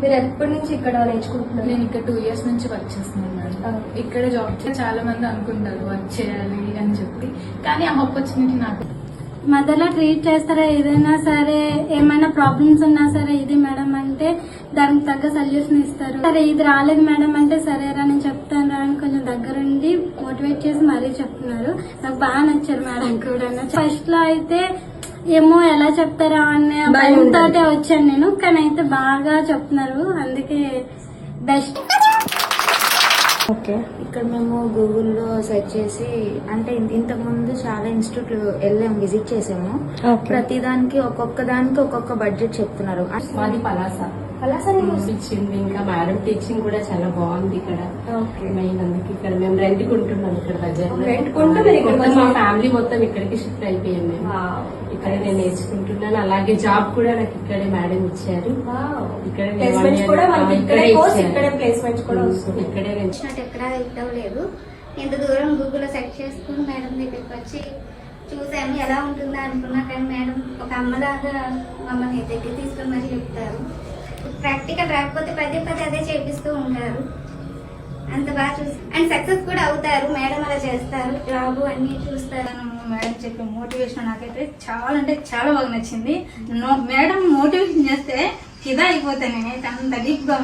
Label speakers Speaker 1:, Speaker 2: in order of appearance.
Speaker 1: మీరు ఎప్పటి నుంచి ఇక్కడ నేర్చుకుంటున్నారు?
Speaker 2: నేను ఇక్కడ 2 years నుంచి వర్క్ చేస్తున్నాను మేడం. ఇక్కడ జాబ్ చాలా మంది అనుకుంటారు వర్క్ చేయాలి అని చెప్పి, కానీ ఆ ఆపర్చునిటీ నాకు
Speaker 3: మదర్లో ట్రీట్ చేస్తారా, ఏదైనా సరే ఏమైనా ప్రాబ్లమ్స్ ఉన్నా సరే ఇది మేడం అంటే దానికి తగ్గ సొల్యూషన్ ఇస్తారు. సరే ఇది రాలేదు మేడం అంటే సరేరా నేను చెప్తాను రా అని కొంచెం దగ్గరుండి మోటివేట్ చేసి మరీ చెప్తున్నారు. నాకు బాగా నచ్చారు మేడం కూడా. ఫస్ట్ లో అయితే ఏమో ఎలా చెప్తారా అనే భయంతో వచ్చాను నేను, కానీ అయితే బాగా చెప్తున్నారు, అందుకే బెస్ట్.
Speaker 4: ఓకే, ఇక్కడ మేము గూగుల్లో సెర్చ్ చేసి అంటే ఇంతకు ముందు చాలా ఇన్స్టిట్యూట్ వెళ్ళాము, విజిట్ చేసాము. ప్రతిదానికి ఒక్కొక్క దానికి ఒక్కొక్క బడ్జెట్ చెప్తున్నారు.
Speaker 5: మాది పలాస ఇచ్చింది. ఇంకా మేడం టీచింగ్ కూడా చాలా బాగుంది ఇక్కడ. మెయిన్ అందుకే ఇక్కడ మేము రెంట్ కొంటున్నాం. ఇక్కడ బజార్ మా ఫ్యామిలీ మొత్తం ఇక్కడికి షిఫ్ట్ అయిపోయాం మేము. ఇక్కడ నేను నేర్చుకుంటున్నాను. అలాగే జాబ్ కూడా నాకు ఇక్కడే మేడం ఇచ్చారు. ఇక్కడే
Speaker 6: ఎక్కడా ఇవ్వలేదు. ఇంత దూరం గూగుల్లో సెర్చ్ చేసుకుని మేడం దగ్గరికి వచ్చి చూసాము ఎలా ఉంటుందా అనుకున్నా, కానీ మేడం ఒక అమ్మలాగా మమ్మల్ని దగ్గర తీసుకుని మరి చెప్తారు. ప్రాక్టికల్ రాకపోతే పదే పదే అదే చేపిస్తూ ఉంటారు. అంత బాగా చూసి అండ్ సక్సెస్ కూడా అవుతారు. మేడం అలా చేస్తారు, జాబ్ అన్ని చూస్తారు.
Speaker 7: మేడం చెప్పే మోటివేషన్ నాకైతే చాలా అంటే చాలా బాగా నచ్చింది. మేడం మోటివేషన్ చేస్తే ఫిదా అయిపోతాను నేనైతే, అంత డీప్ గా